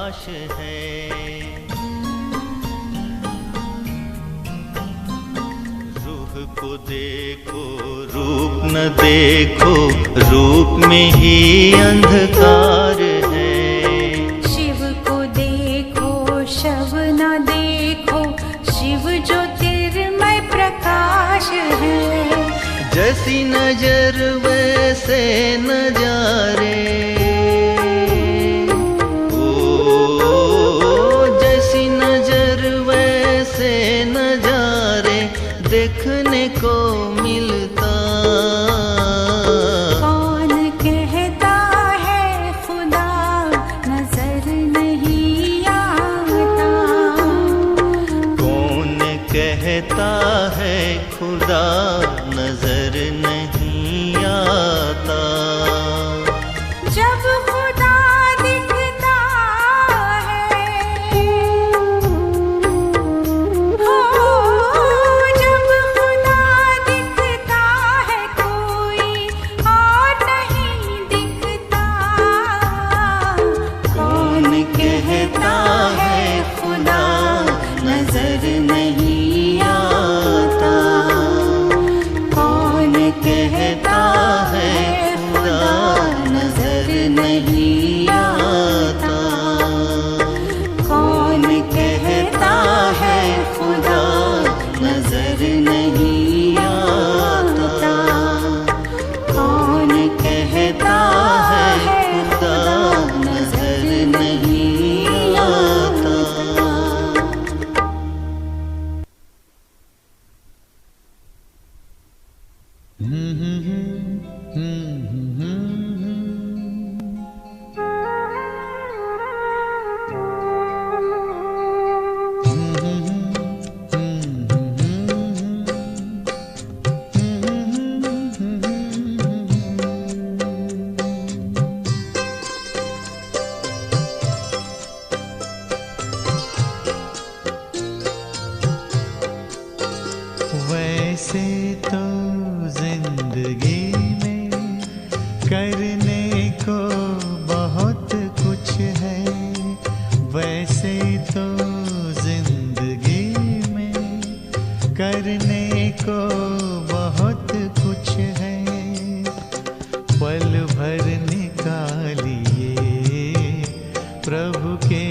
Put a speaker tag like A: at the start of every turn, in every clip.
A: प्रकाश है। रूह को देखो रूप न देखो, रूप में ही अंधकार है।
B: शिव को देखो शव न देखो, शिव ज्योतिर्मय प्रकाश है।
A: जैसी नजर वैसे नजारे, जैसी नजर वैसे नजारे देखने को मिलता।
B: कौन कहता है खुदा नजर नहीं आता?
A: कौन कहता है खुदा नजर नहीं आता?
B: जब खुदा दिखता है, हो जब खुदा दिखता है कोई और नहीं दिखता। कौन कहता है खुदा नजर नहीं आता? कौन कहता है खुदा नजर नहीं आता? कौन कहता है खुदा नजर नहीं आता? कौन कहता है खुदा नजर नहीं आता?
C: वैसे तो जिंदगी में करने को बहुत कुछ है। वैसे तो जिंदगी में करने को बहुत कुछ है। पल भर निकालिए प्रभु के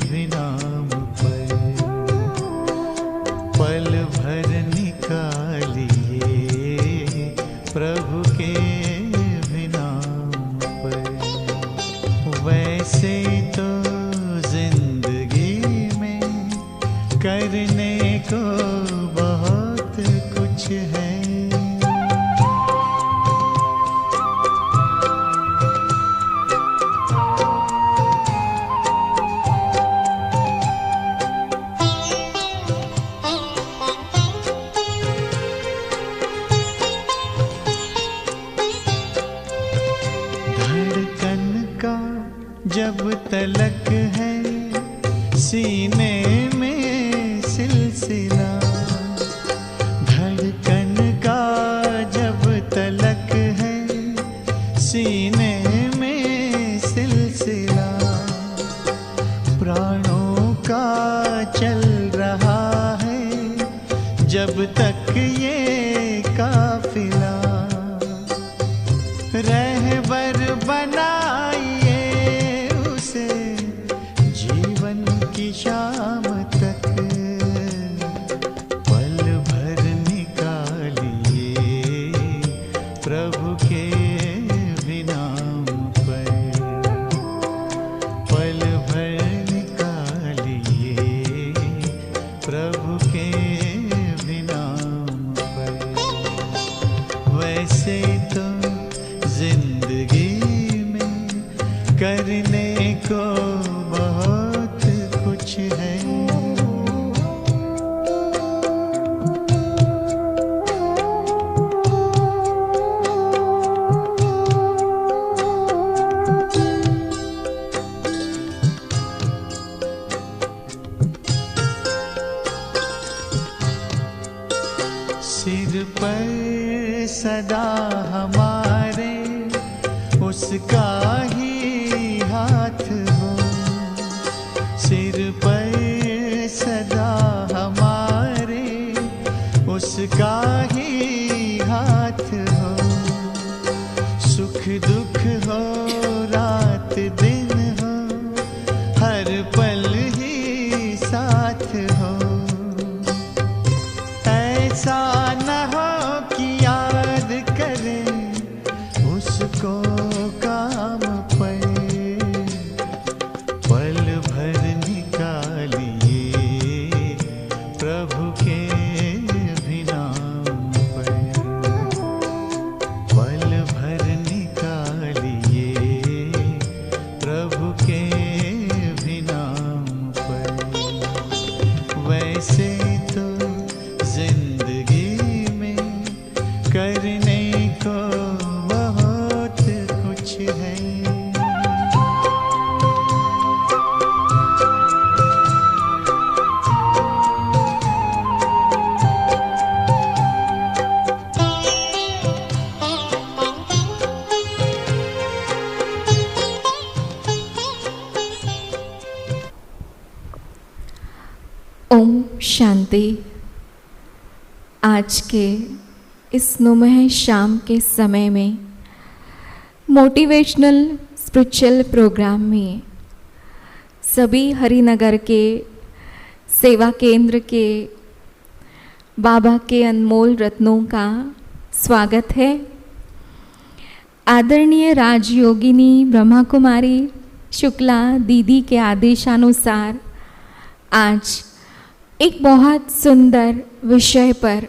C: भी नाम पर, पल भर निकालिए प्रभु के भी नाम पर। वैसे तो जिंदगी में करने को बहुत कुछ है। धड़कन का जब तलक है सीने में सिलसिला, धड़कन का जब तलक है सीने में सिलसिला, प्राणों का चल रहा है जब तक ये काफिला। रहबर बनाइए उसे जीवन की शाम तक, पल भर निकालिए प्रभु के भी नाम पर, पल भर निकालिए प्रभु के भी नाम पर। वैसे तो जिंदगी में करने को बहुत कुछ है। सिर पर सदा हमारे उसका ही हाथ हो, सिर पर सदा हमारे उसका ही हाथ हो, सुख दुख हो रात दिन हो, हर पल ही साथ हो। ऐसा न हो कि याद करें उसको काम पर, पल भर निकालिए प्रभु के भी नाम पर, पल भर निकालिए प्रभु के भी नाम पर। वैसे तो जिंदगी में करने को बहुत कुछ है,
B: ओम शांति। आज के इस नुमह शाम के समय में मोटिवेशनल स्पिरिचुअल प्रोग्राम में सभी हरिनगर के सेवा केंद्र के बाबा के अनमोल रत्नों का स्वागत है। आदरणीय राजयोगिनी ब्रह्मा कुमारी शुक्ला दीदी के आदेशानुसार आज एक बहुत सुंदर विषय पर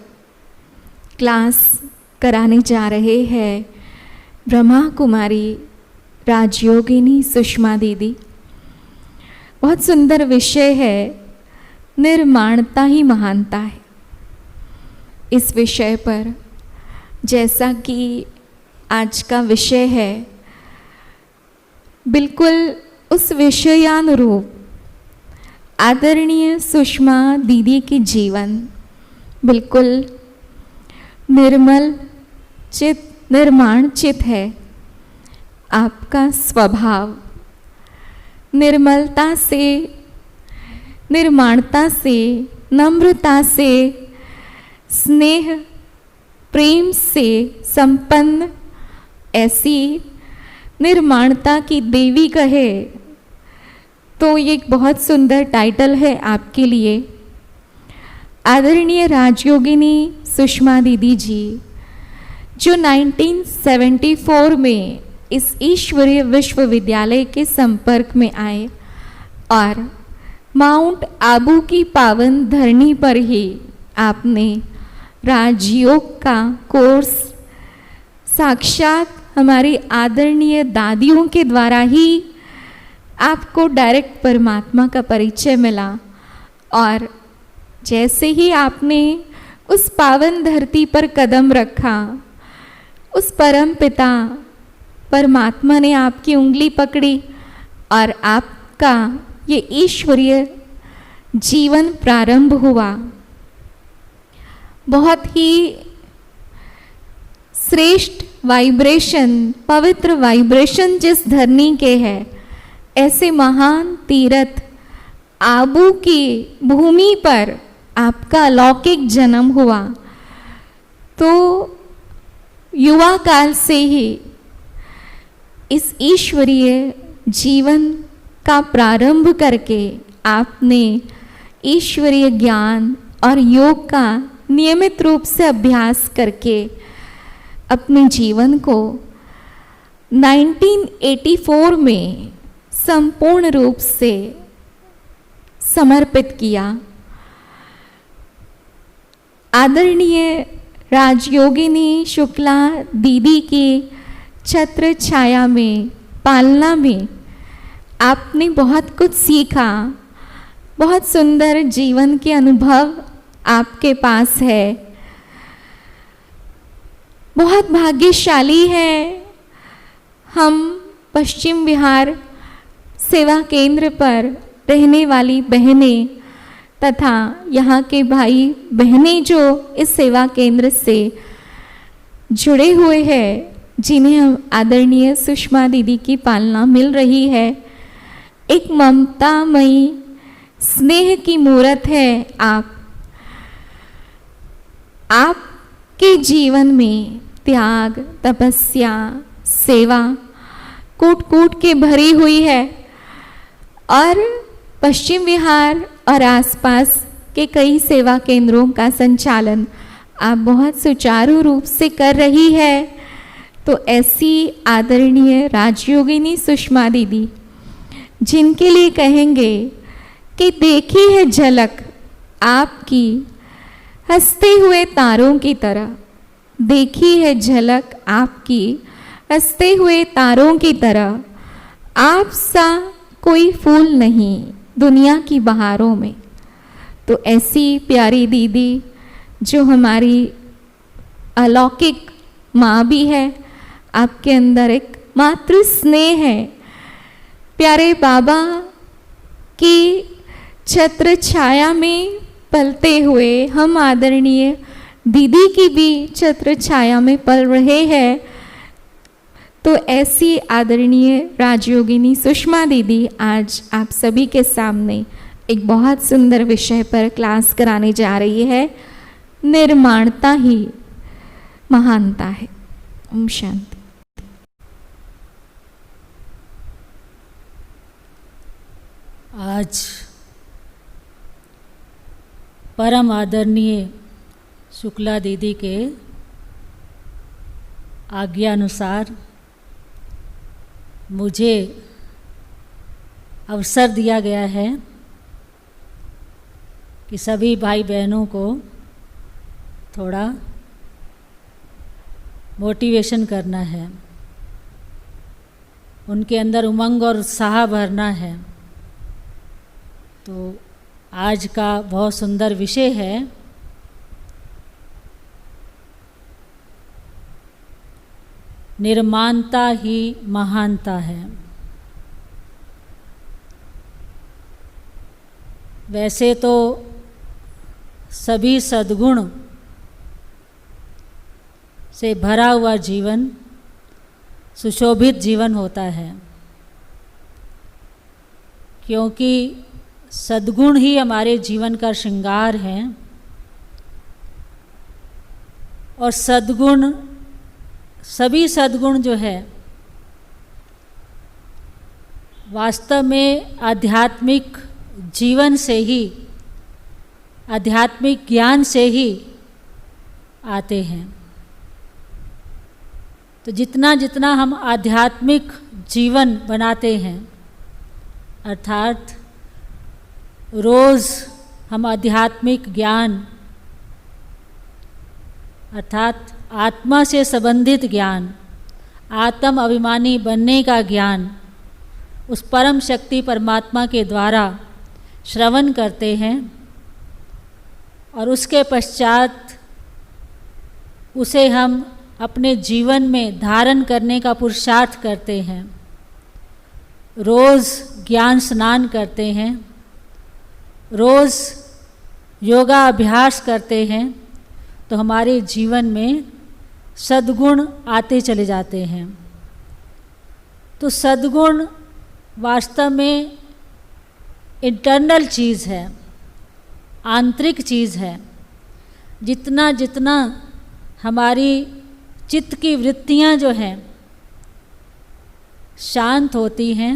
B: क्लास कराने जा रहे हैं ब्रह्मा कुमारी राजयोगिनी सुषमा दीदी। बहुत सुंदर विषय है, निर्माणता ही महानता है। इस विषय पर जैसा कि आज का विषय है, बिल्कुल उस विषयानुरूप आदरणीय सुषमा दीदी की जीवन बिल्कुल निर्मल चित निर्माण चित है। आपका स्वभाव निर्मलता से, निर्माणता से, नम्रता से, स्नेह प्रेम से संपन्न ऐसी निर्माणता की देवी कहे तो ये एक बहुत सुंदर टाइटल है आपके लिए। आदरणीय राजयोगिनी सुषमा दीदी जी जो 1974 में इस ईश्वरीय विश्वविद्यालय के संपर्क में आए और माउंट आबू की पावन धरनी पर ही आपने राजयोग का कोर्स साक्षात हमारी आदरणीय दादियों के द्वारा ही आपको डायरेक्ट परमात्मा का परिचय मिला। और जैसे ही आपने उस पावन धरती पर कदम रखा, उस परम पिता परमात्मा ने आपकी उंगली पकड़ी और आपका ये ईश्वरीय जीवन प्रारंभ हुआ। बहुत ही श्रेष्ठ वाइब्रेशन, पवित्र वाइब्रेशन जिस धरनी के है, ऐसे महान तीर्थ आबू की भूमि पर आपका अलौकिक जन्म हुआ। तो युवा काल से ही इस ईश्वरीय जीवन का प्रारंभ करके आपने ईश्वरीय ज्ञान और योग का नियमित रूप से अभ्यास करके अपने जीवन को 1984 में संपूर्ण रूप से समर्पित किया। आदरणीय राजयोगिनी शुक्ला दीदी की छत्र छाया में, पालना में आपने बहुत कुछ सीखा। बहुत सुंदर जीवन के अनुभव आपके पास है। बहुत भाग्यशाली है हम पश्चिम बिहार सेवा केंद्र पर रहने वाली बहनें तथा यहाँ के भाई बहनें जो इस सेवा केंद्र से जुड़े हुए हैं, जिन्हें हम आदरणीय सुषमा दीदी की पालना मिल रही है। एक ममतामयी स्नेह की मूरत है आपके जीवन में त्याग, तपस्या, सेवा कूट कूट के भरी हुई है और पश्चिम विहार और आसपास के कई सेवा केंद्रों का संचालन आप बहुत सुचारू रूप से कर रही है। तो ऐसी आदरणीय राजयोगिनी सुषमा दीदी, जिनके लिए कहेंगे कि देखी है झलक आपकी हंसते हुए तारों की तरह, देखी है झलक आपकी हंसते हुए तारों की तरह, आप सा कोई फूल नहीं दुनिया की बहारों में। तो ऐसी प्यारी दीदी जो हमारी अलौकिक माँ भी है, आपके अंदर एक मातृ स्नेह है। प्यारे बाबा की छत्र छाया में पलते हुए हम आदरणीय दीदी की भी छत्र छाया में पल रहे हैं। तो ऐसी आदरणीय राजयोगिनी सुषमा दीदी आज आप सभी के सामने एक बहुत सुंदर विषय पर क्लास कराने जा रही है। निर्माणता ही महानता है। ओम शांति।
D: आज परम आदरणीय शुक्ला दीदी के आज्ञा अनुसार मुझे अवसर दिया गया है कि सभी भाई बहनों को थोड़ा मोटिवेशन करना है, उनके अंदर उमंग और उत्साह भरना है। तो आज का बहुत सुंदर विषय है निर्माणता ही महानता है। वैसे तो सभी सद्गुण से भरा हुआ जीवन सुशोभित जीवन होता है, क्योंकि सद्गुण ही हमारे जीवन का श्रृंगार है। और सद्गुण, सभी सद्गुण जो है वास्तव में आध्यात्मिक जीवन से ही, आध्यात्मिक ज्ञान से ही आते हैं। तो जितना जितना हम आध्यात्मिक जीवन बनाते हैं, अर्थात रोज़ हम आध्यात्मिक ज्ञान अर्थात आत्मा से संबंधित ज्ञान, आत्म अभिमानी बनने का ज्ञान उस परम शक्ति परमात्मा के द्वारा श्रवण करते हैं और उसके पश्चात उसे हम अपने जीवन में धारण करने का पुरुषार्थ करते हैं। रोज़ ज्ञान स्नान करते हैं, रोज़ योगा अभ्यास करते हैं, तो हमारे जीवन में सद्गुण आते चले जाते हैं। तो सद्गुण वास्तव में इंटरनल चीज़ है, आंतरिक चीज़ है। जितना जितना हमारी चित्त की वृत्तियाँ जो हैं शांत होती हैं,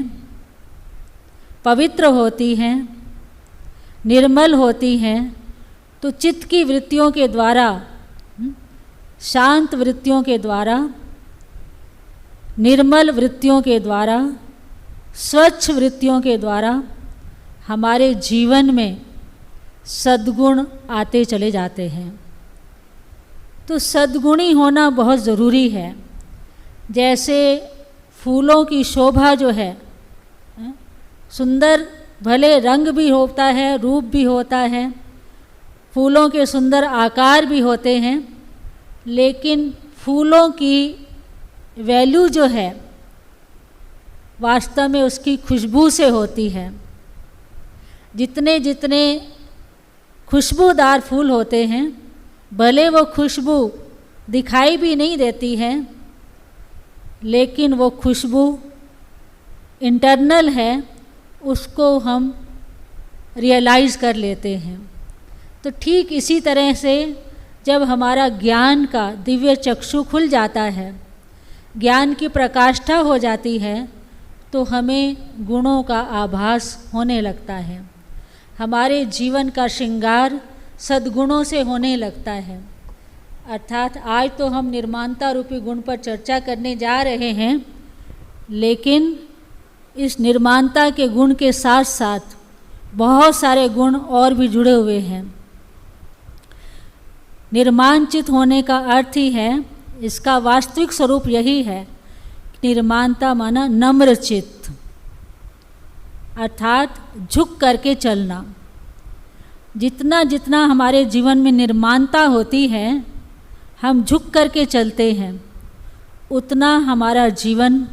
D: पवित्र होती हैं, निर्मल होती हैं, तो चित्त की वृत्तियों के द्वारा, शांत वृत्तियों के द्वारा, निर्मल वृत्तियों के द्वारा, स्वच्छ वृत्तियों के द्वारा हमारे जीवन में सद्गुण आते चले जाते हैं। तो सद्गुणी होना बहुत ज़रूरी है। जैसे फूलों की शोभा जो है, सुंदर भले रंग भी होता है, रूप भी होता है, फूलों के सुंदर आकार भी होते हैं, लेकिन फूलों की वैल्यू जो है वास्तव में उसकी खुशबू से होती है। जितने जितने खुशबूदार फूल होते हैं, भले वो खुशबू दिखाई भी नहीं देती है, लेकिन वो खुशबू इंटरनल है, उसको हम रियलाइज कर लेते हैं। तो ठीक इसी तरह से जब हमारा ज्ञान का दिव्य चक्षु खुल जाता है, ज्ञान की प्रकाष्ठा हो जाती है, तो हमें गुणों का आभास होने लगता है। हमारे जीवन का श्रृंगार सद्गुणों से होने लगता है। अर्थात आज तो हम निर्माणता रूपी गुण पर चर्चा करने जा रहे हैं, लेकिन इस निर्माणता के गुण के साथ साथ बहुत सारे गुण और भी जुड़े हुए हैं। निर्माणचित होने का अर्थ ही है, इसका वास्तविक स्वरूप यही है, निर्माणता माना नम्र चित्त, अर्थात झुक करके चलना। जितना जितना हमारे जीवन में निर्माणता होती है, हम झुक करके चलते हैं, उतना हमारा जीवन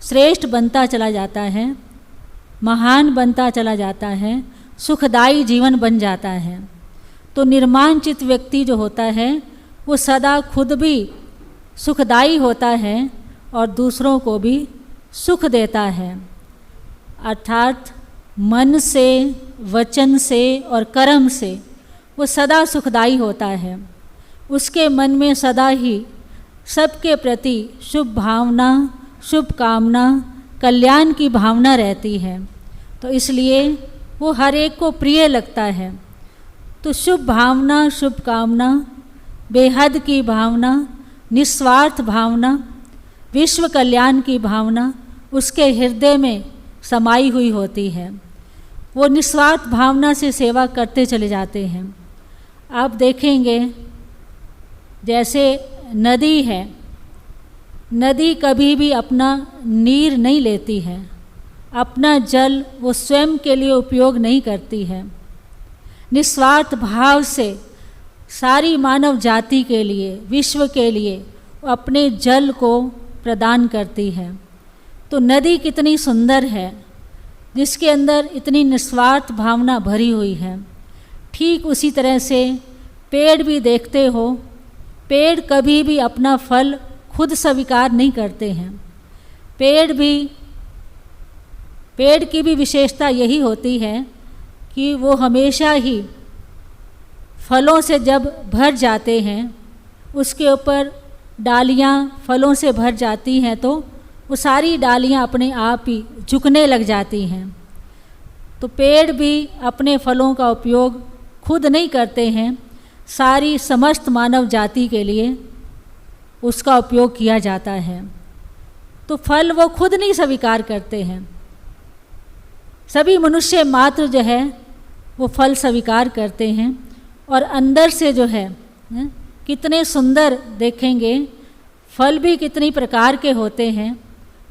D: श्रेष्ठ बनता चला जाता है, महान बनता चला जाता है, सुखदायी जीवन बन जाता है। तो निर्माणचित व्यक्ति जो होता है वो सदा खुद भी सुखदायी होता है और दूसरों को भी सुख देता है। अर्थात मन से, वचन से और कर्म से वो सदा सुखदायी होता है। उसके मन में सदा ही सबके प्रति शुभ भावना, शुभ कामना, कल्याण की भावना रहती है। तो इसलिए वो हर एक को प्रिय लगता है। तो शुभ भावना, शुभ कामना, बेहद की भावना, निस्वार्थ भावना, विश्व कल्याण की भावना उसके हृदय में समाई हुई होती है। वो निस्वार्थ भावना से सेवा करते चले जाते हैं। आप देखेंगे जैसे नदी है, नदी कभी भी अपना नीर नहीं लेती है, अपना जल वो स्वयं के लिए उपयोग नहीं करती है। निस्वार्थ भाव से सारी मानव जाति के लिए, विश्व के लिए वो अपने जल को प्रदान करती है। तो नदी कितनी सुंदर है, जिसके अंदर इतनी निस्वार्थ भावना भरी हुई है। ठीक उसी तरह से पेड़ भी देखते हो, पेड़ कभी भी अपना फल खुद स्वीकार नहीं करते हैं। पेड़ की भी विशेषता यही होती है कि वो हमेशा ही फलों से जब भर जाते हैं, उसके ऊपर डालियाँ फलों से भर जाती हैं, तो वो सारी डालियाँ अपने आप ही झुकने लग जाती हैं। तो पेड़ भी अपने फलों का उपयोग खुद नहीं करते हैं, सारी समस्त मानव जाति के लिए उसका उपयोग किया जाता है। तो फल वो खुद नहीं स्वीकार करते हैं, सभी मनुष्य मात्र जो है वो फल स्वीकार करते हैं। और अंदर से जो है कितने सुंदर देखेंगे, फल भी कितनी प्रकार के होते हैं,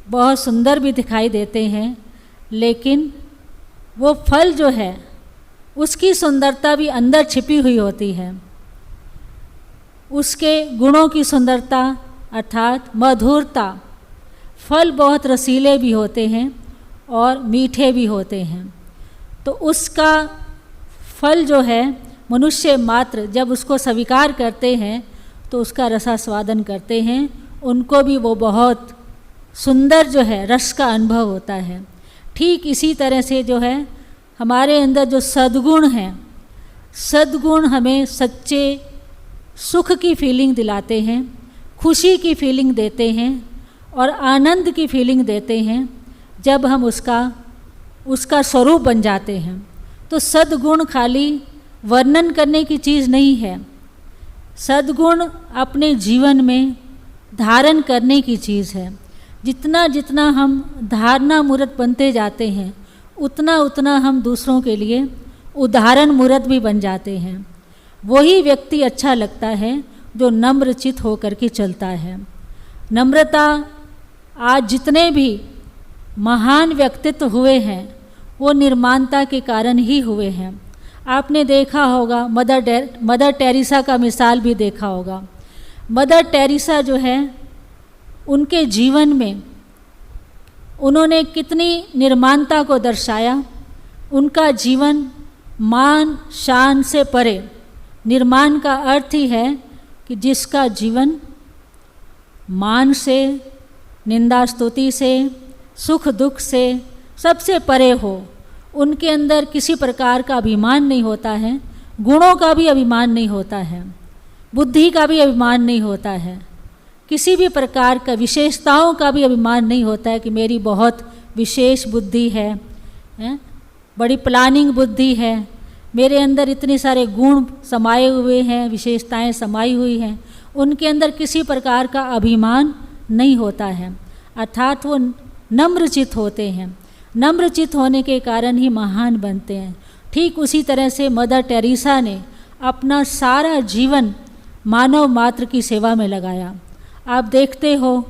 D: बहुत सुंदर भी दिखाई देते हैं, लेकिन वो फल जो है उसकी सुंदरता भी अंदर छिपी हुई होती है। उसके गुणों की सुंदरता अर्थात मधुरता, फल बहुत रसीले भी होते हैं और मीठे भी होते हैं। तो उसका फल जो है मनुष्य मात्र जब उसको स्वीकार करते हैं तो उसका रसास्वादन करते हैं, उनको भी वो बहुत सुंदर जो है रस का अनुभव होता है। ठीक इसी तरह से जो है हमारे अंदर जो सद्गुण हैं, सद्गुण हमें सच्चे सुख की फीलिंग दिलाते हैं, खुशी की फीलिंग देते हैं और आनंद की फीलिंग देते हैं जब हम उसका स्वरूप बन जाते हैं। तो सद्गुण खाली वर्णन करने की चीज़ नहीं है, सद्गुण अपने जीवन में धारण करने की चीज़ है। जितना जितना हम धारणा मूर्त बनते जाते हैं, उतना उतना हम दूसरों के लिए उदाहरण मूर्त भी बन जाते हैं। वही व्यक्ति अच्छा लगता है जो नम्रचित होकर के चलता है। नम्रता, आज जितने भी महान व्यक्तित्व हुए हैं वो निर्माणता के कारण ही हुए हैं। आपने देखा होगा मदर टेरेसा का मिसाल भी देखा होगा। मदर टेरेसा जो है उनके जीवन में उन्होंने कितनी निर्माणता को दर्शाया। उनका जीवन मान शान से परे, निर्माण का अर्थ ही है कि जिसका जीवन मान से, निंदा स्तुति से, सुख दुख से सबसे परे हो, उनके अंदर किसी प्रकार का अभिमान नहीं होता है, गुणों का भी अभिमान नहीं होता है, बुद्धि का भी अभिमान नहीं होता है, किसी भी प्रकार का विशेषताओं का भी अभिमान नहीं होता है कि मेरी बहुत विशेष बुद्धि है, बड़ी प्लानिंग बुद्धि है, मेरे अंदर इतने सारे गुण समाये हुए हैं, विशेषताएं समाई हुई हैं। उनके अंदर किसी प्रकार का अभिमान नहीं होता है, अर्थात वो नम्रचित होते हैं। नम्रचित होने के कारण ही महान बनते हैं। ठीक उसी तरह से मदर टेरेसा ने अपना सारा जीवन मानव मात्र की सेवा में लगाया। आप देखते हो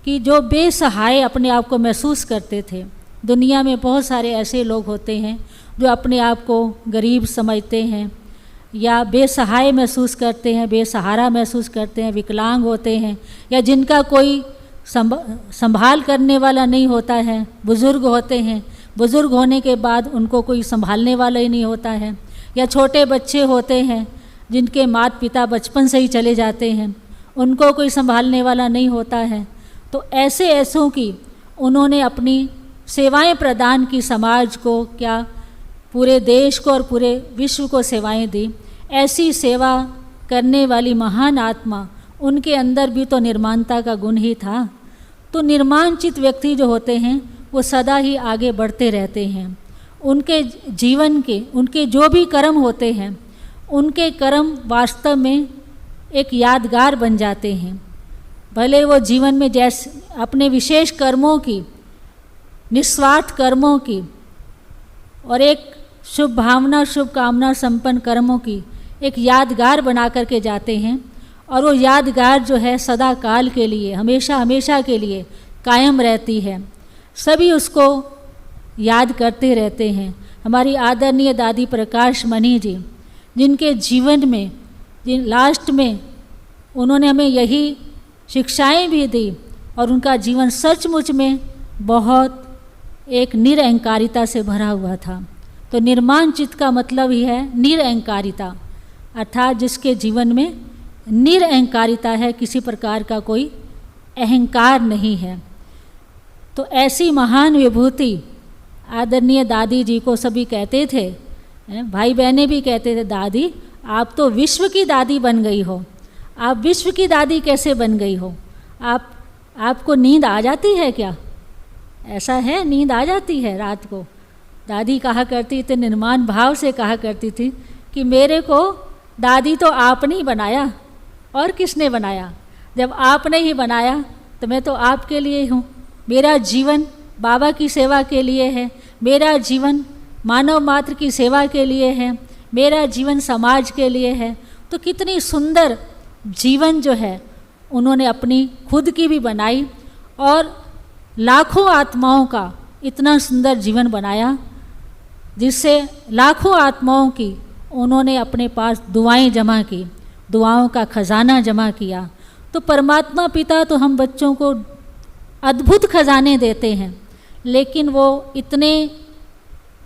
D: कि जो बेसहाय अपने आप को महसूस करते थे, दुनिया में बहुत सारे ऐसे लोग होते हैं जो अपने आप को गरीब समझते हैं या बेसहाय महसूस करते हैं, बेसहारा महसूस करते हैं, विकलांग होते हैं, या जिनका कोई संभाल करने वाला नहीं होता है, बुज़ुर्ग होते हैं, बुज़ुर्ग होने के बाद उनको कोई संभालने वाला ही नहीं होता है, या छोटे बच्चे होते हैं जिनके माता पिता बचपन से ही चले जाते हैं, उनको कोई संभालने वाला नहीं होता है। तो ऐसे ऐसों की उन्होंने अपनी सेवाएं प्रदान की, समाज को, क्या पूरे देश को और पूरे विश्व को सेवाएं दी। ऐसी सेवा करने वाली महान आत्मा, उनके अंदर भी तो निर्माणता का गुण ही था। तो निर्माणचित व्यक्ति जो होते हैं वो सदा ही आगे बढ़ते रहते हैं। उनके जीवन के, उनके जो भी कर्म होते हैं, उनके कर्म वास्तव में एक यादगार बन जाते हैं। भले वो जीवन में जैसे अपने विशेष कर्मों की, निस्वार्थ कर्मों की और एक शुभ भावना, शुभ कामना संपन्न कर्मों की एक यादगार बना करके जाते हैं, और वो यादगार जो है सदा काल के लिए, हमेशा हमेशा के लिए कायम रहती है। सभी उसको याद करते रहते हैं। हमारी आदरणीय दादी प्रकाश मणि जी, जिनके जीवन में, जिन लास्ट में उन्होंने हमें यही शिक्षाएं भी दी, और उनका जीवन सचमुच में बहुत एक निरअहंकारिता से भरा हुआ था। तो निर्माण चित्त का मतलब ही है निरअहंकारिता, अर्थात जिसके जीवन में निरअहंकारिता है, किसी प्रकार का कोई अहंकार नहीं है। तो ऐसी महान विभूति आदरणीय दादी जी को सभी कहते थे, भाई बहनें भी कहते थे, दादी आप तो विश्व की दादी बन गई हो। आप विश्व की दादी कैसे बन गई हो? आपको नींद आ जाती है क्या? ऐसा है, नींद आ जाती है रात को? दादी कहा करती थी, निर्माण भाव से कहा करती थी कि मेरे को दादी तो आपने ही बनाया, और किसने बनाया? जब आपने ही बनाया तो मैं तो आपके लिए हूँ। मेरा जीवन बाबा की सेवा के लिए है, मेरा जीवन मानव मात्र की सेवा के लिए है, मेरा जीवन समाज के लिए है। तो कितनी सुंदर जीवन जो है उन्होंने अपनी खुद की भी बनाई, और लाखों आत्माओं का इतना सुंदर जीवन बनाया, जिससे लाखों आत्माओं की उन्होंने अपने पास दुआएं जमा की, दुआओं का खजाना जमा किया। तो परमात्मा पिता तो हम बच्चों को अद्भुत खजाने देते हैं, लेकिन वो इतने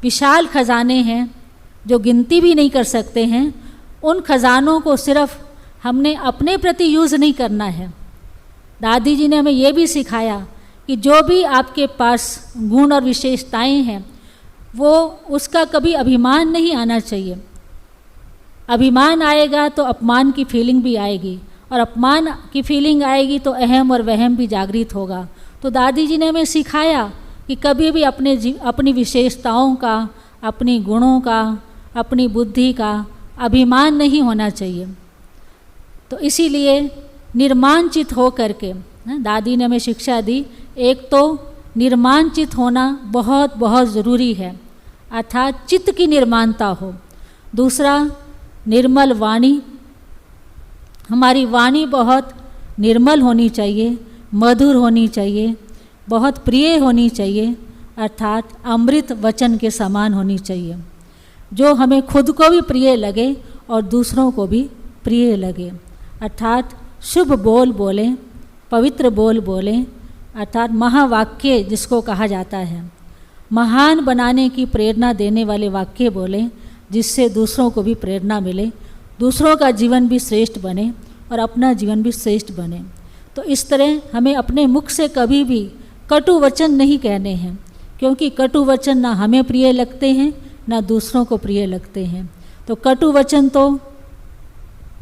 D: विशाल खजाने हैं जो गिनती भी नहीं कर सकते हैं। उन खजानों को सिर्फ हमने अपने प्रति यूज़ नहीं करना है। दादी जी ने हमें ये भी सिखाया कि जो भी आपके पास गुण और विशेषताएं हैं, वो उसका कभी अभिमान नहीं आना चाहिए। अभिमान आएगा तो अपमान की फीलिंग भी आएगी, और अपमान की फीलिंग आएगी तो अहम और वहम भी जागृत होगा। तो दादी जी ने हमें सिखाया कि कभी भी अपनी विशेषताओं का, अपनी गुणों का, अपनी बुद्धि का अभिमान नहीं होना चाहिए। तो इसीलिए निर्माणचित हो करके दादी ने हमें शिक्षा दी। एक तो निर्माणचित होना बहुत बहुत ज़रूरी है, अर्थात चित्त की निर्माणता हो। दूसरा, निर्मल वाणी। हमारी वाणी बहुत निर्मल होनी चाहिए, मधुर होनी चाहिए, बहुत प्रिय होनी चाहिए, अर्थात अमृत वचन के समान होनी चाहिए, जो हमें खुद को भी प्रिय लगे और दूसरों को भी प्रिय लगे। अर्थात शुभ बोल बोलें, पवित्र बोल बोलें, अर्थात महावाक्य जिसको कहा जाता है, महान बनाने की प्रेरणा देने वाले वाक्य बोलें, जिससे दूसरों को भी प्रेरणा मिले, दूसरों का जीवन भी श्रेष्ठ बने और अपना जीवन भी श्रेष्ठ बने। तो इस तरह हमें अपने मुख से कभी भी कटु वचन नहीं कहने हैं, क्योंकि कटु वचन ना हमें प्रिय लगते हैं ना दूसरों को प्रिय लगते हैं। तो कटु वचन तो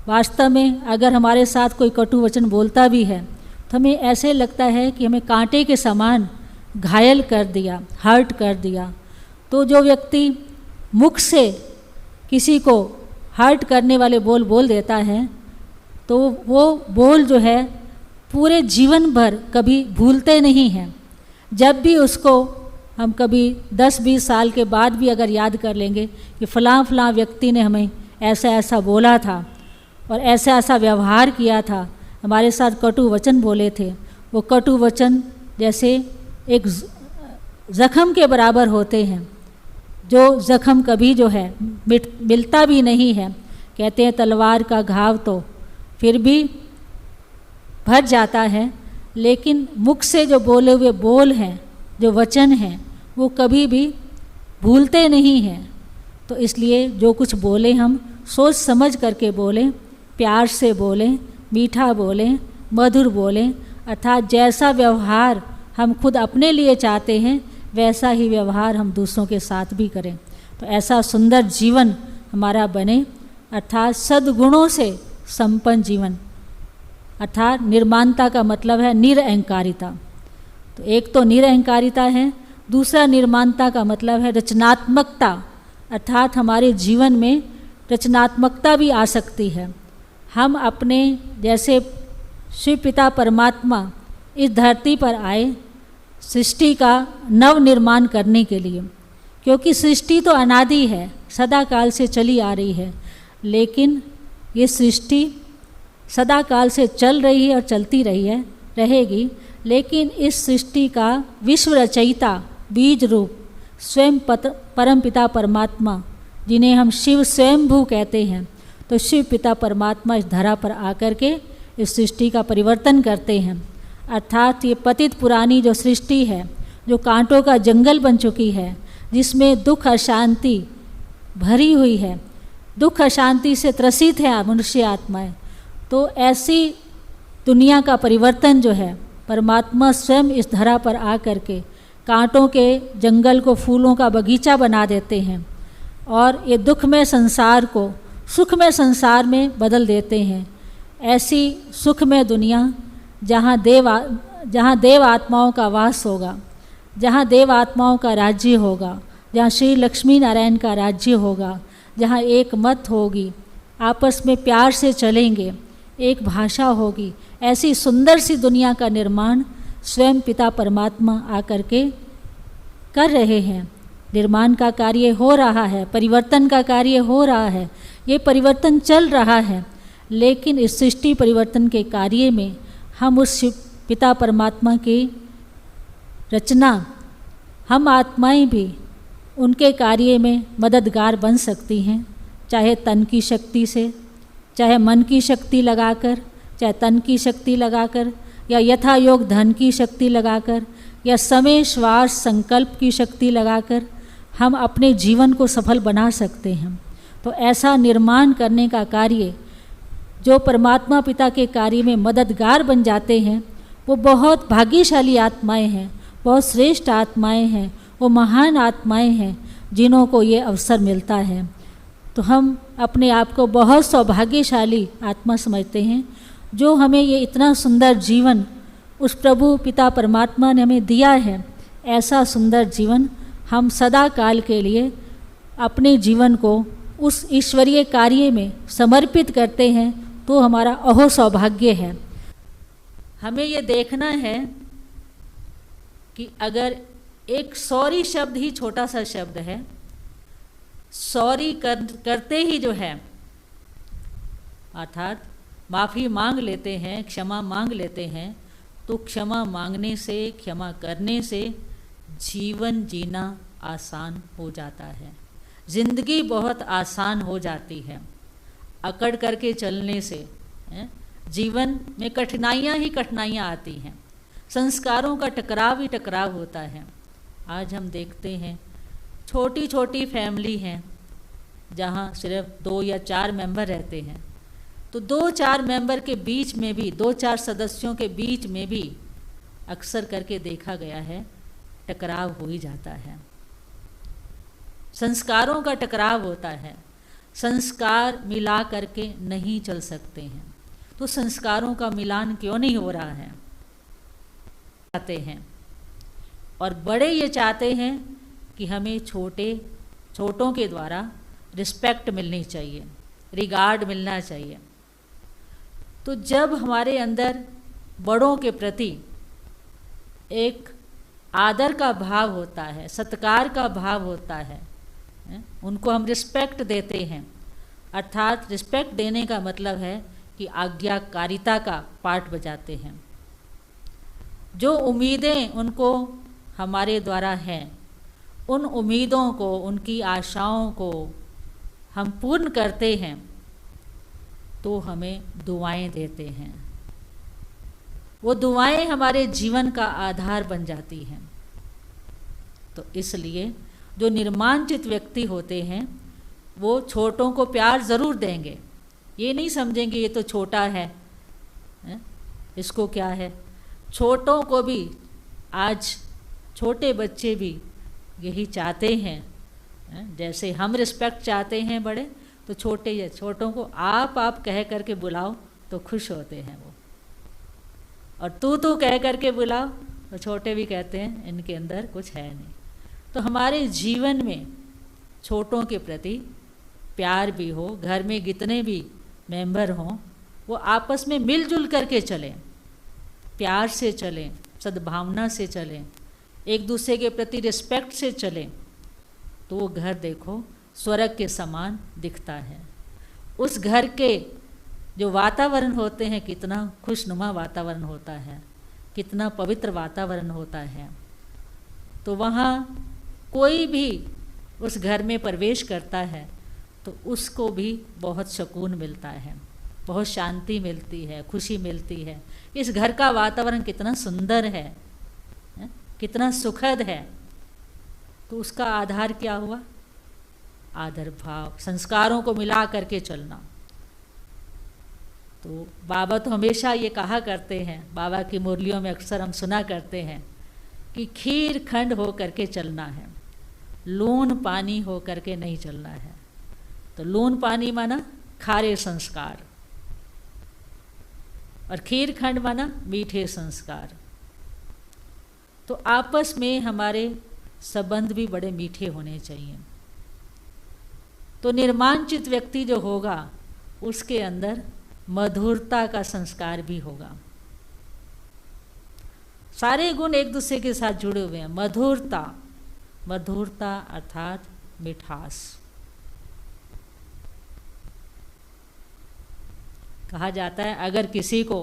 D: वास्तव में अगर हमारे साथ कोई कटु वचन बोलता भी है तो हमें ऐसे लगता है कि हमें कांटे के समान घायल कर दिया, हर्ट कर दिया। तो जो व्यक्ति मुख से किसी को हर्ट करने वाले बोल बोल देता है तो वो बोल जो है पूरे जीवन भर कभी भूलते नहीं हैं। जब भी उसको हम कभी 10-20 साल के बाद भी अगर याद कर लेंगे कि फ़लाँ फ़लाँ व्यक्ति ने हमें ऐसा ऐसा बोला था और ऐसा ऐसा व्यवहार किया था, हमारे साथ कटु वचन बोले थे, वो कटु वचन जैसे एक ज़ख़म के बराबर होते हैं, जो ज़ख़म कभी जो है मिलता भी नहीं है। कहते हैं तलवार का घाव तो फिर भी भर जाता है, लेकिन मुख से जो बोले हुए बोल हैं, जो वचन हैं, वो कभी भी भूलते नहीं हैं। तो इसलिए जो कुछ बोले हम सोच समझ करके बोलें, प्यार से बोलें, मीठा बोलें, मधुर बोलें, अर्थात जैसा व्यवहार हम खुद अपने लिए चाहते हैं वैसा ही व्यवहार हम दूसरों के साथ भी करें। तो ऐसा सुंदर जीवन हमारा बने, अर्थात सद्गुणों से संपन्न जीवन, अर्थात निर्माणता का मतलब है निरअहंकारिता। तो एक तो निरअहंकारिता है, दूसरा निर्माणता का मतलब है रचनात्मकता, अर्थात हमारे जीवन में रचनात्मकता भी आ सकती है। हम अपने जैसे शिव पिता परमात्मा इस धरती पर आए सृष्टि का नव निर्माण करने के लिए, क्योंकि सृष्टि तो अनादि है, सदा काल से चली आ रही है, लेकिन ये सृष्टि सदा काल से चल रही है और चलती रही है, रहेगी। लेकिन इस सृष्टि का विश्व रचयिता बीज रूप स्वयं परम पिता परमात्मा, जिन्हें हम शिव स्वयंभू कहते हैं, तो शिव पिता परमात्मा इस धरा पर आकर के इस सृष्टि का परिवर्तन करते हैं। अर्थात ये पतित पुरानी जो सृष्टि है, जो कांटों का जंगल बन चुकी है, जिसमें दुख अशांति भरी हुई है, दुख अशांति से त्रसित है मनुष्य आत्माएं, तो ऐसी दुनिया का परिवर्तन जो है परमात्मा स्वयं इस धरा पर आ कर के कांटों के जंगल को फूलों का बगीचा बना देते हैं और ये दुखमय संसार को सुखमय संसार में बदल देते हैं। ऐसी सुखमय दुनिया जहाँ देव आत्माओं का वास होगा, जहाँ देव आत्माओं का राज्य होगा, जहाँ श्री लक्ष्मी नारायण का राज्य होगा, जहाँ एक मत होगी, आपस में प्यार से चलेंगे, एक भाषा होगी, ऐसी सुंदर सी दुनिया का निर्माण स्वयं पिता परमात्मा आकर के कर रहे हैं। निर्माण का कार्य हो रहा है, परिवर्तन का कार्य हो रहा है, ये परिवर्तन चल रहा है। लेकिन इस सृष्टि परिवर्तन के कार्य में हम उस पिता परमात्मा की रचना, हम आत्माएं भी उनके कार्य में मददगार बन सकती हैं, चाहे तन की शक्ति से, चाहे मन की शक्ति लगाकर, चाहे तन की शक्ति लगाकर, या यथा योग धन की शक्ति लगाकर, या समय श्वास संकल्प की शक्ति लगाकर हम अपने जीवन को सफल बना सकते हैं। तो ऐसा निर्माण करने का कार्य जो परमात्मा पिता के कार्य में मददगार बन जाते हैं, वो बहुत भाग्यशाली आत्माएं हैं, बहुत श्रेष्ठ आत्माएं हैं, वो महान आत्माएं हैं जिन्हों को ये अवसर मिलता है। तो हम अपने आप को बहुत सौभाग्यशाली आत्मा समझते हैं जो हमें ये इतना सुंदर जीवन उस प्रभु पिता परमात्मा ने हमें दिया है। ऐसा सुंदर जीवन हम सदा काल के लिए अपने जीवन को उस ईश्वरीय कार्य में समर्पित करते हैं, तो हमारा अहो सौभाग्य है। हमें ये देखना है कि अगर एक सॉरी शब्द ही छोटा सा शब्द है, सॉरी करते ही जो है अर्थात माफ़ी मांग लेते हैं, क्षमा मांग लेते हैं, तो क्षमा मांगने से, क्षमा करने से जीवन जीना आसान हो जाता है, जिंदगी बहुत आसान हो जाती है। अकड़ करके चलने से जीवन में कठिनाइयाँ ही कठिनाइयाँ आती हैं, संस्कारों का टकराव ही टकराव होता है। आज हम देखते हैं छोटी छोटी फैमिली हैं जहाँ सिर्फ 2 या 4 मेंबर रहते हैं, तो 2-4 मेंबर के बीच में भी, 2-4 सदस्यों के बीच में भी अक्सर करके देखा गया है टकराव हो ही जाता है, संस्कारों का टकराव होता है। संस्कार मिला करके नहीं चल सकते हैं, तो संस्कारों का मिलान क्यों नहीं हो रहा है? चाहते हैं, और बड़े ये चाहते हैं कि हमें छोटों के द्वारा रिस्पेक्ट मिलनी चाहिए, रिगार्ड मिलना चाहिए। तो जब हमारे अंदर बड़ों के प्रति एक आदर का भाव होता है, सत्कार का भाव होता है, उनको हम रिस्पेक्ट देते हैं, अर्थात रिस्पेक्ट देने का मतलब है कि आज्ञाकारिता का पाठ बजाते हैं। जो उम्मीदें उनको हमारे द्वारा हैं, उन उम्मीदों को, उनकी आशाओं को हम पूर्ण करते हैं, तो हमें दुआएं देते हैं। वो दुआएं हमारे जीवन का आधार बन जाती हैं। तो इसलिए जो निर्माणचित व्यक्ति होते हैं वो छोटों को प्यार ज़रूर देंगे, ये नहीं समझेंगे ये तो छोटा है, इसको क्या है। छोटों को भी, आज छोटे बच्चे भी यही चाहते हैं, जैसे हम रिस्पेक्ट चाहते हैं बड़े, तो छोटों को आप कह करके बुलाओ तो खुश होते हैं वो, और तू कह करके बुलाओ तो छोटे भी कहते हैं इनके अंदर कुछ है नहीं। तो हमारे जीवन में छोटों के प्रति प्यार भी हो, घर में जितने भी मेंबर हों वो आपस में मिलजुल करके चलें, प्यार से चलें, सद्भावना से चलें, एक दूसरे के प्रति रिस्पेक्ट से चलें, तो वो घर देखो स्वर्ग के समान दिखता है। उस घर के जो वातावरण होते हैं, कितना खुशनुमा वातावरण होता है, कितना पवित्र वातावरण होता है। तो वहाँ कोई भी उस घर में प्रवेश करता है तो उसको भी बहुत सुकून मिलता है, बहुत शांति मिलती है, खुशी मिलती है। इस घर का वातावरण कितना सुंदर है, कितना सुखद है। तो उसका आधार क्या हुआ? आदर भाव, संस्कारों को मिला करके चलना। तो बाबा तो हमेशा ये कहा करते हैं, बाबा की मुरलियों में अक्सर हम सुना करते हैं कि खीर खंड हो करके चलना है, लून पानी हो करके नहीं चलना है। तो लून पानी माना खारे संस्कार, और खीर खंड माना मीठे संस्कार। तो आपस में हमारे संबंध भी बड़े मीठे होने चाहिए। तो निर्माणचित व्यक्ति जो होगा उसके अंदर मधुरता का संस्कार भी होगा। सारे गुण एक दूसरे के साथ जुड़े हुए हैं। मधुरता अर्थात मिठास। कहा जाता है अगर किसी को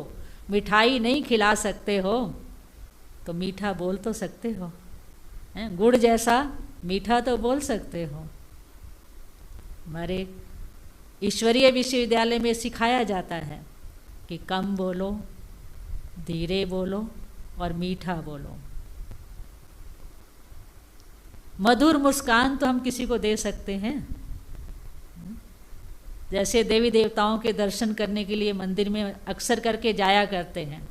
D: मिठाई नहीं खिला सकते हो तो मीठा बोल तो सकते हो, गुड़ जैसा मीठा तो बोल सकते हो। हमारे ईश्वरीय विश्वविद्यालय में सिखाया जाता है कि कम बोलो, धीरे बोलो और मीठा बोलो। मधुर मुस्कान तो हम किसी को दे सकते हैं। जैसे देवी देवताओं के दर्शन करने के लिए मंदिर में अक्सर करके जाया करते हैं,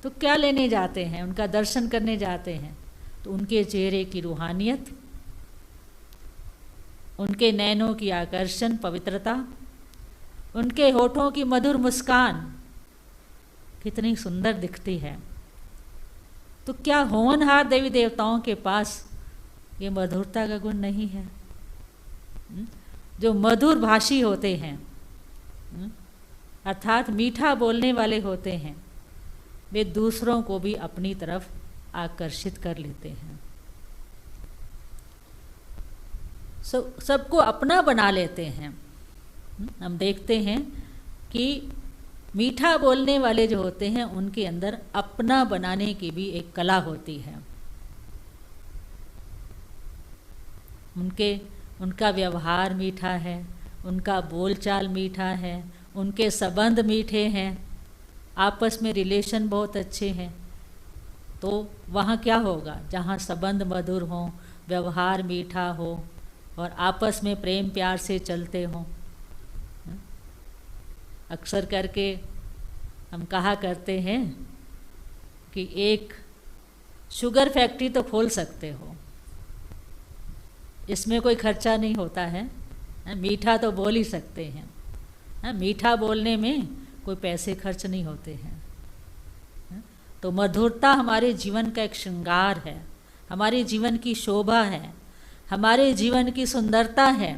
D: तो क्या लेने जाते हैं? उनका दर्शन करने जाते हैं। तो उनके चेहरे की रूहानियत, उनके नैनों की आकर्षण, पवित्रता, उनके होठों की मधुर मुस्कान कितनी सुंदर दिखती है। तो क्या होनहार देवी देवताओं के पास ये मधुरता का गुण नहीं है? जो मधुर भाषी होते हैं, अर्थात मीठा बोलने वाले होते हैं, वे दूसरों को भी अपनी तरफ आकर्षित कर लेते हैं, सबको अपना बना लेते हैं। हम देखते हैं कि मीठा बोलने वाले जो होते हैं उनके अंदर अपना बनाने की भी एक कला होती है। उनका व्यवहार मीठा है, उनका बोलचाल मीठा है, उनके संबंध मीठे हैं, आपस में रिलेशन बहुत अच्छे हैं। तो वहाँ क्या होगा? जहाँ संबंध मधुर हों, व्यवहार मीठा हो और आपस में प्रेम प्यार से चलते हों। अक्सर करके हम कहा करते हैं कि एक शुगर फैक्ट्री तो खोल सकते हो, इसमें कोई खर्चा नहीं होता है। मीठा तो बोल ही सकते हैं, मीठा बोलने में कोई पैसे खर्च नहीं होते हैं। तो मधुरता हमारे जीवन का एक श्रृंगार है, हमारे जीवन की शोभा है, हमारे जीवन की सुंदरता है।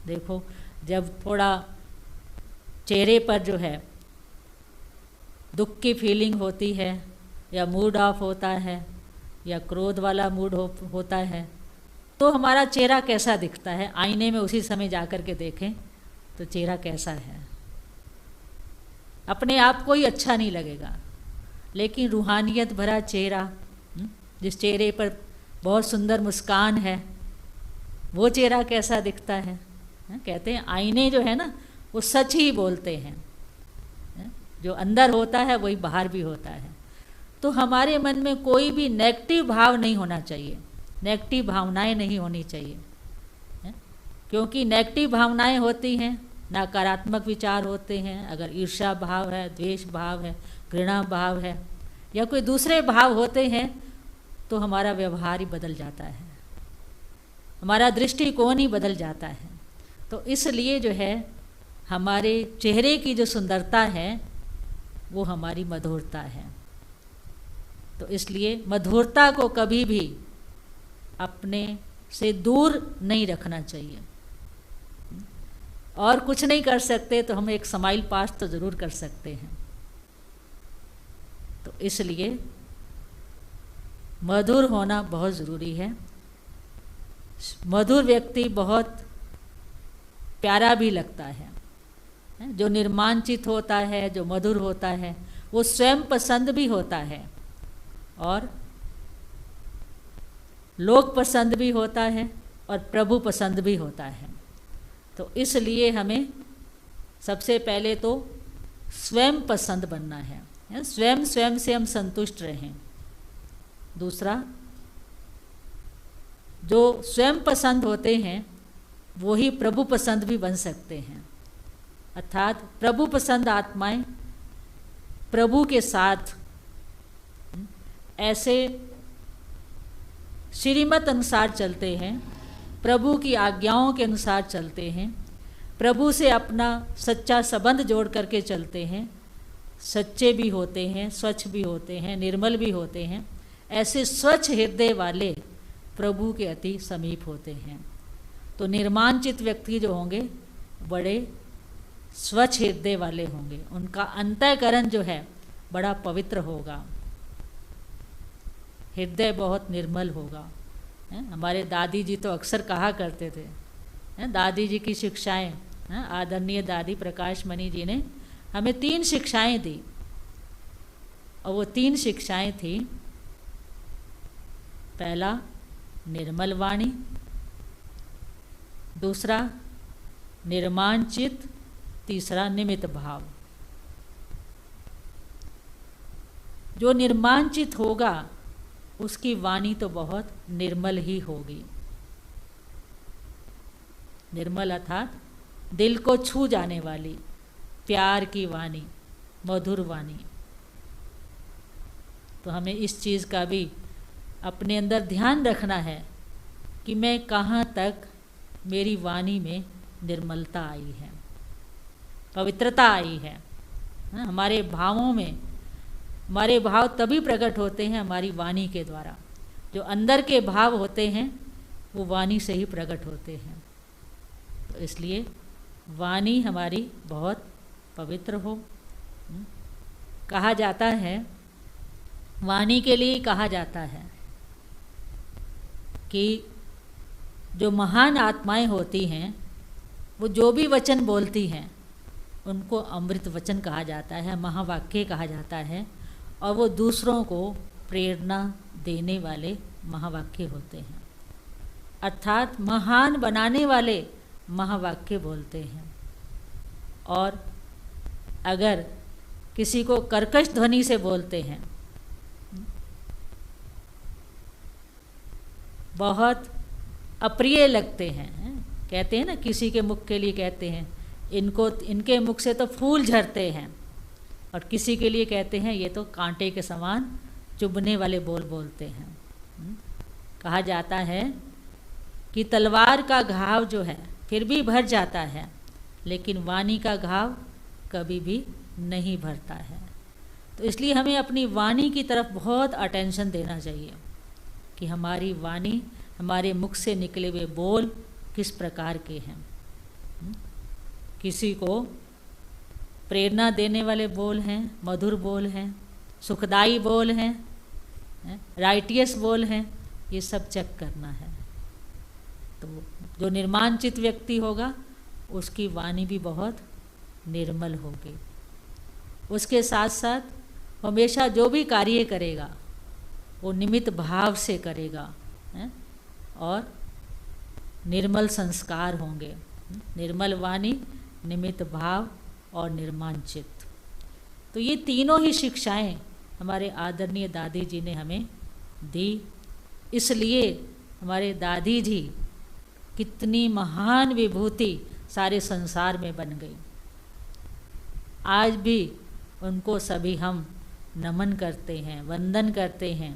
D: देखो, जब थोड़ा चेहरे पर जो है दुख की फीलिंग होती है, या मूड ऑफ होता है, या क्रोध वाला मूड होता है, तो हमारा चेहरा कैसा दिखता है? आईने में उसी समय जा कर के देखें तो चेहरा कैसा है। अपने आप को ही अच्छा नहीं लगेगा, लेकिन रूहानियत भरा चेहरा, जिस चेहरे पर बहुत सुंदर मुस्कान है, वो चेहरा कैसा दिखता है? कहते हैं आईने जो है ना, वो सच ही बोलते हैं, जो अंदर होता है वही बाहर भी होता है। तो हमारे मन में कोई भी नेगेटिव भाव नहीं होना चाहिए, नेगेटिव भावनाएं नहीं होनी चाहिए, क्योंकि नेगेटिव भावनाएं होती हैं, नकारात्मक विचार होते हैं। अगर ईर्ष्या भाव है, द्वेष भाव है, घृणा भाव है, या कोई दूसरे भाव होते हैं, तो हमारा व्यवहार ही बदल जाता है, हमारा दृष्टिकोण ही बदल जाता है। तो इसलिए जो है हमारे चेहरे की जो सुंदरता है वो हमारी मधुरता है। तो इसलिए मधुरता को कभी भी अपने से दूर नहीं रखना चाहिए। और कुछ नहीं कर सकते तो हम एक स्माइल पास तो ज़रूर कर सकते हैं। तो इसलिए मधुर होना बहुत ज़रूरी है। मधुर व्यक्ति बहुत प्यारा भी लगता है। जो निर्मांचित होता है, जो मधुर होता है, वो स्वयं पसंद भी होता है और लोग पसंद भी होता है और प्रभु पसंद भी होता है। तो इसलिए हमें सबसे पहले तो स्वयं पसंद बनना है, स्वयं से हम संतुष्ट रहें। दूसरा, जो स्वयं पसंद होते हैं वो ही प्रभु पसंद भी बन सकते हैं। अर्थात प्रभु पसंद आत्माएं प्रभु के साथ ऐसे श्रीमत अनुसार चलते हैं, प्रभु की आज्ञाओं के अनुसार चलते हैं, प्रभु से अपना सच्चा संबंध जोड़ करके चलते हैं, सच्चे भी होते हैं, स्वच्छ भी होते हैं, निर्मल भी होते हैं। ऐसे स्वच्छ हृदय वाले प्रभु के अति समीप होते हैं। तो निर्मांचित व्यक्ति जो होंगे बड़े स्वच्छ हृदय वाले होंगे, उनका अंतःकरण जो है बड़ा पवित्र होगा, हृदय बहुत निर्मल होगा। हमारे दादी जी तो अक्सर कहा करते थे, दादी जी की शिक्षाएं, आदरणीय दादी प्रकाश मणि जी ने हमें 3 शिक्षाएं दी, और वो 3 शिक्षाएं थी। पहला निर्मल वाणी, दूसरा निर्मांचित, तीसरा निमित्त भाव। जो निर्मांचित होगा उसकी वाणी तो बहुत निर्मल ही होगी। निर्मल अर्थात दिल को छू जाने वाली प्यार की वाणी, मधुर वाणी। तो हमें इस चीज़ का भी अपने अंदर ध्यान रखना है कि मैं कहाँ तक मेरी वाणी में निर्मलता आई है, पवित्रता आई है। हमारे भावों में, हमारे भाव तभी प्रकट होते हैं हमारी वाणी के द्वारा। जो अंदर के भाव होते हैं वो वाणी से ही प्रकट होते हैं। तो इसलिए वाणी हमारी बहुत पवित्र हो। कहा जाता है, वाणी के लिए कहा जाता है कि जो महान आत्माएं होती हैं वो जो भी वचन बोलती हैं उनको अमृत वचन कहा जाता है, महावाक्य कहा जाता है, और वो दूसरों को प्रेरणा देने वाले महावाक्य होते हैं। अर्थात महान बनाने वाले महावाक्य बोलते हैं। और अगर किसी को कर्कश ध्वनि से बोलते हैं, बहुत अप्रिय लगते हैं, कहते हैं ना, किसी के मुख के लिए कहते हैं इनको, इनके मुख से तो फूल झरते हैं, और किसी के लिए कहते हैं ये तो कांटे के समान चुभने वाले बोल बोलते हैं। कहा जाता है कि तलवार का घाव जो है फिर भी भर जाता है, लेकिन वाणी का घाव कभी भी नहीं भरता है। तो इसलिए हमें अपनी वाणी की तरफ बहुत अटेंशन देना चाहिए कि हमारी वाणी, हमारे मुख से निकले हुए बोल किस प्रकार के हैं। किसी को प्रेरणा देने वाले बोल हैं, मधुर बोल हैं, सुखदायी बोल हैं, राइटियस बोल हैं, ये सब चेक करना है। तो जो निर्माणचित व्यक्ति होगा उसकी वाणी भी बहुत निर्मल होगी। उसके साथ साथ हमेशा जो भी कार्य करेगा वो निमित्त भाव से करेगा और निर्मल संस्कार होंगे। निर्मल वाणी, निमित्त भाव और निर्माणचित। तो ये तीनों ही शिक्षाएं हमारे आदरणीय दादी जी ने हमें दी। इसलिए हमारे दादी जी कितनी महान विभूति सारे संसार में बन गई। आज भी उनको सभी हम नमन करते हैं, वंदन करते हैं,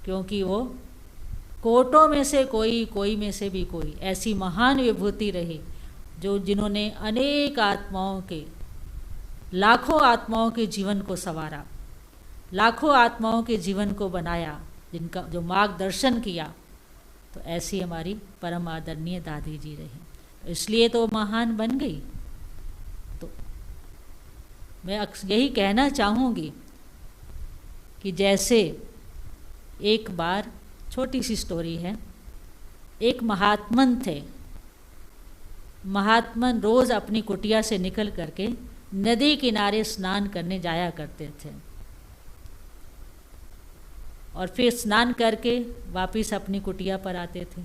D: क्योंकि वो कोटों में से कोई, कोई में से भी कोई ऐसी महान विभूति रही जिन्होंने अनेक आत्माओं के, लाखों आत्माओं के जीवन को संवारा, लाखों आत्माओं के जीवन को बनाया, जिनका जो मार्गदर्शन किया। तो ऐसी हमारी परम आदरणीय दादी जी रही, इसलिए तो महान बन गई। तो मैं यही कहना चाहूँगी कि जैसे एक बार, छोटी सी स्टोरी है, एक महात्मन थे। महात्मन रोज़ अपनी कुटिया से निकल करके नदी किनारे स्नान करने जाया करते थे और फिर स्नान करके वापस अपनी कुटिया पर आते थे।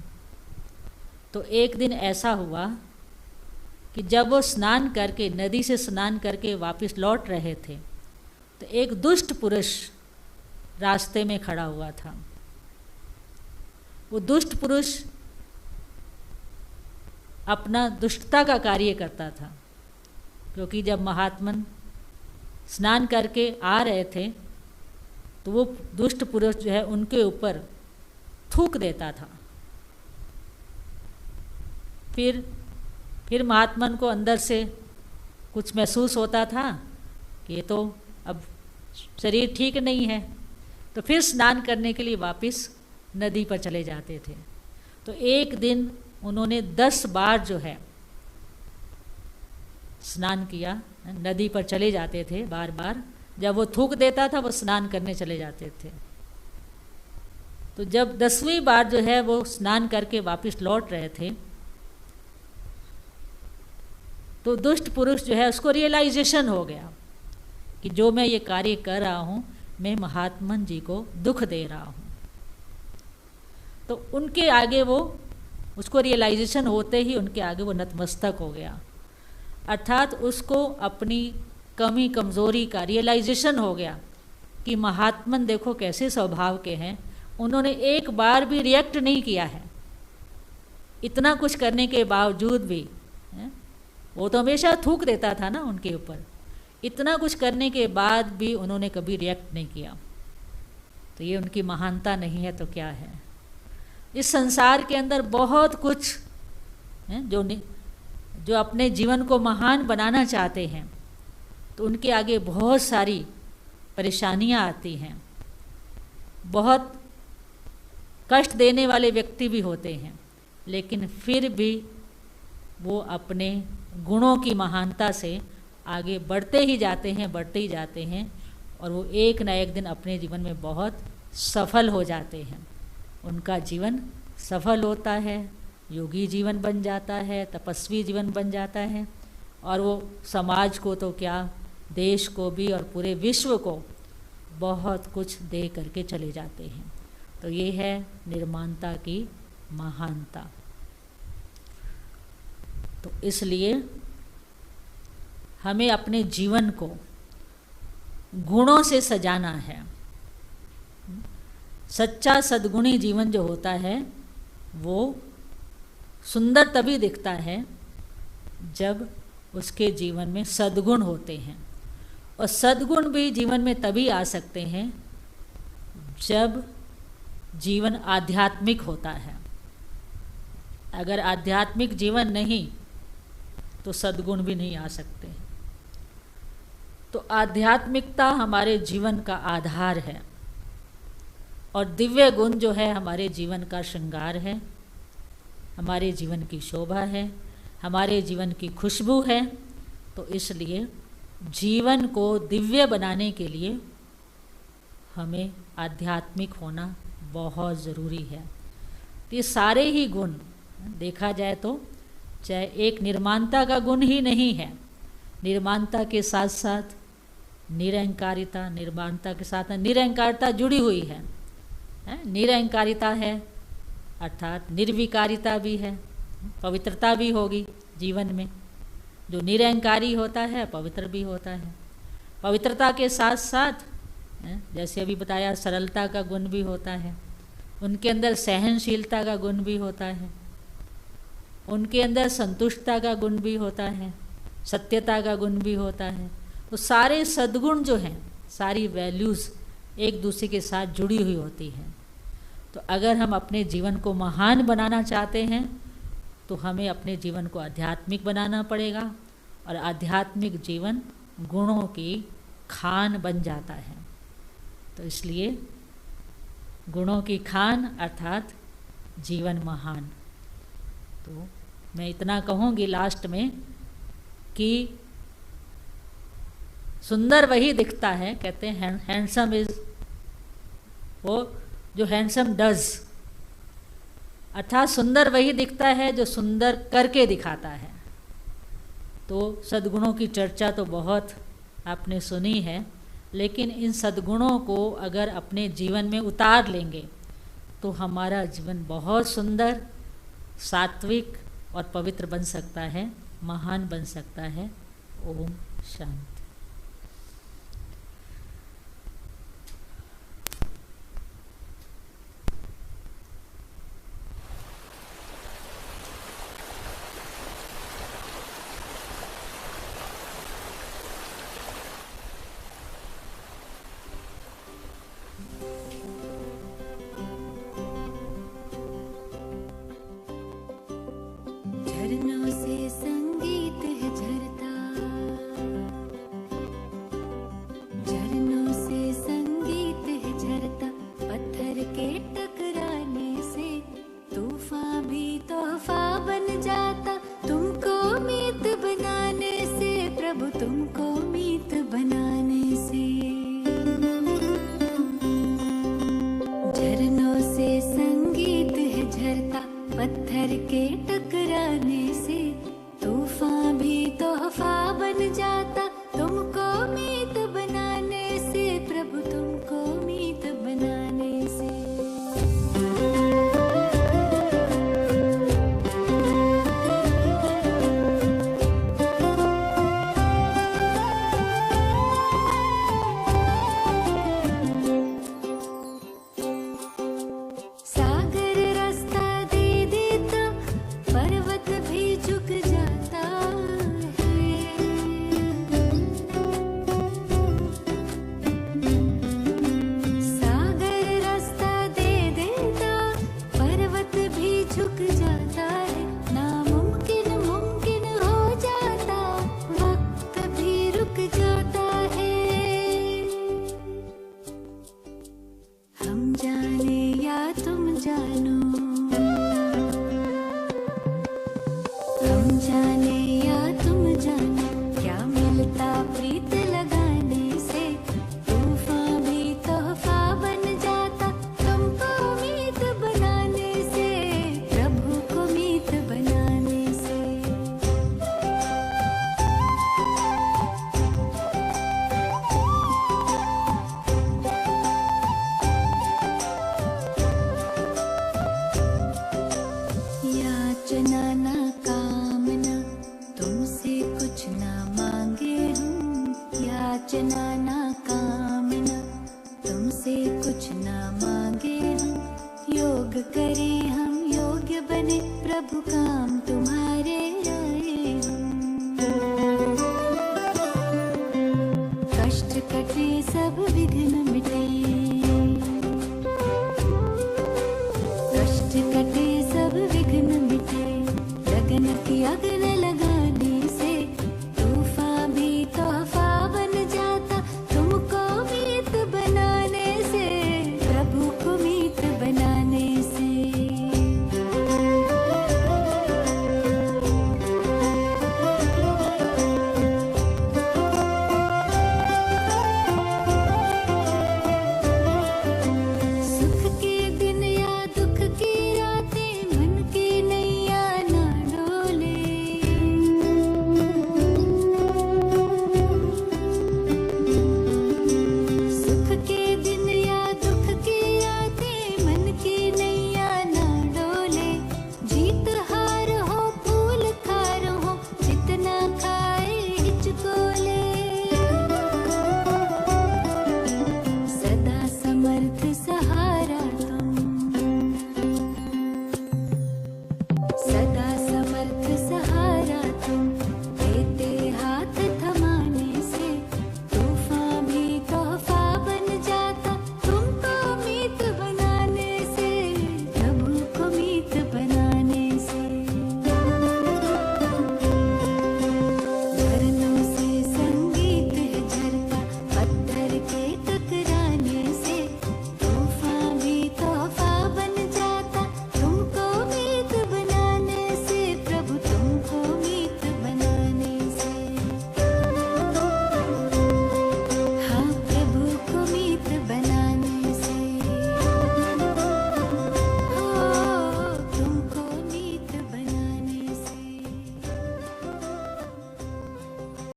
D: तो एक दिन ऐसा हुआ कि जब वो स्नान करके, नदी से स्नान करके वापस लौट रहे थे, तो एक दुष्ट पुरुष रास्ते में खड़ा हुआ था। वो दुष्ट पुरुष अपना दुष्टता का कार्य करता था, क्योंकि जब महात्मन स्नान करके आ रहे थे तो वो दुष्ट पुरुष जो है उनके ऊपर थूक देता था। फिर महात्मन को अंदर से कुछ महसूस होता था कि ये तो अब शरीर ठीक नहीं है, तो फिर स्नान करने के लिए वापस नदी पर चले जाते थे। तो एक दिन उन्होंने 10 बार जो है स्नान किया, नदी पर चले जाते थे बार बार। जब वो थूक देता था वो स्नान करने चले जाते थे। तो जब 10वीं बार जो है वो स्नान करके वापस लौट रहे थे, तो दुष्ट पुरुष जो है उसको रियलाइजेशन हो गया कि जो मैं ये कार्य कर रहा हूँ, मैं महात्मन जी को दुख दे रहा हूँ। तो उनके आगे वो, उसको रियलाइजेशन होते ही उनके आगे वो नतमस्तक हो गया। अर्थात उसको अपनी कमी कमज़ोरी का रियलाइजेशन हो गया कि महात्मन देखो कैसे स्वभाव के हैं, उन्होंने एक बार भी रिएक्ट नहीं किया है। इतना कुछ करने के बावजूद भी, वो तो हमेशा थूक देता था ना उनके ऊपर, इतना कुछ करने के बाद भी उन्होंने कभी रिएक्ट नहीं किया। तो ये उनकी महानता नहीं है तो क्या है। इस संसार के अंदर बहुत कुछ है जो अपने जीवन को महान बनाना चाहते हैं, तो उनके आगे बहुत सारी परेशानियां आती हैं, बहुत कष्ट देने वाले व्यक्ति भी होते हैं, लेकिन फिर भी वो अपने गुणों की महानता से आगे बढ़ते ही जाते हैं, बढ़ते ही जाते हैं, और वो एक न एक दिन अपने जीवन में बहुत सफल हो जाते हैं। उनका जीवन सफल होता है, योगी जीवन बन जाता है, तपस्वी जीवन बन जाता है, और वो समाज को तो क्या, देश को भी और पूरे विश्व को बहुत कुछ दे करके चले जाते हैं। तो ये है निर्माणता की महानता। तो इसलिए हमें अपने जीवन को गुणों से सजाना है। सच्चा सद्गुणी जीवन जो होता है वो सुंदर तभी दिखता है जब उसके जीवन में सद्गुण होते हैं। और सद्गुण भी जीवन में तभी आ सकते हैं जब जीवन आध्यात्मिक होता है। अगर आध्यात्मिक जीवन नहीं तो सद्गुण भी नहीं आ सकते। तो आध्यात्मिकता हमारे जीवन का आधार है और दिव्य गुण जो है हमारे जीवन का श्रृंगार है, हमारे जीवन की शोभा है, हमारे जीवन की खुशबू है। तो इसलिए जीवन को दिव्य बनाने के लिए हमें आध्यात्मिक होना बहुत ज़रूरी है। तो ये सारे ही गुण देखा जाए तो चाहे एक निर्माणता का गुण ही नहीं है, निर्माणता के साथ साथ निरहंकारिता, निर्माणता के साथ निरहंकारिता जुड़ी हुई है। निरहंकारिता है अर्थात निर्विकारिता भी है, पवित्रता भी होगी जीवन में। जो निरहंकारी होता है पवित्र भी होता है। पवित्रता के साथ साथ जैसे अभी बताया सरलता का गुण भी होता है, उनके अंदर सहनशीलता का गुण भी होता है, उनके अंदर संतुष्टता का गुण भी होता है, सत्यता का गुण भी होता है। तो सारे सद्गुण जो हैं, सारी वैल्यूज़ एक दूसरे के साथ जुड़ी हुई होती हैं। तो अगर हम अपने जीवन को महान बनाना चाहते हैं तो हमें अपने जीवन को आध्यात्मिक बनाना पड़ेगा और आध्यात्मिक जीवन गुणों की खान बन जाता है। तो इसलिए गुणों की खान अर्थात जीवन महान। तो मैं इतना कहूँगी लास्ट में कि सुंदर वही दिखता है, कहते हैं हैंडसम इज वो जो हैंडसम डज, अर्थात सुंदर वही दिखता है जो सुंदर करके दिखाता है। तो सद्गुणों की चर्चा तो बहुत आपने सुनी है, लेकिन इन सद्गुणों को अगर अपने जीवन में उतार लेंगे तो हमारा जीवन बहुत सुंदर, सात्विक और पवित्र बन सकता है, महान बन सकता है। ओम शांति।
E: झरनों से संगीत है झरता, झरनों से संगीत है झरता। पत्थर के टकराने से तूफान भी तोहफा बन जाता। तुमको मीत बनाने से प्रभु, तुमको मीत बनाने से। झरनों से संगीत है झरता, पत्थर के टकराने से तूफान भी तोहफा बन जाता। तुमको मीत बनाने से प्रभु, तुमको मीत बनाने से। सागर रास्ता दे देता, पर्वत भी झुक जाता है। सागर रास्ता दे देता, पर्वत भी झुक जाता है। नामुमकिन मुमकिन हो जाता, वक्त भी रुक जाता है। हम जाने या तुम जानो, हम जाने या तुम जानो, क्या मिलता प्रीत लगाने से। तूफान भी तोहफा बन जाता, तुमको मीत बनाने से, प्रभु को मीत बनाने से। याचना ना कामना, तुमसे कुछ ना मांगे हम। याचना ना कामना, तुमसे कुछ ना मांगे हम। योग करें हम, योग्य बने, प्रभु काम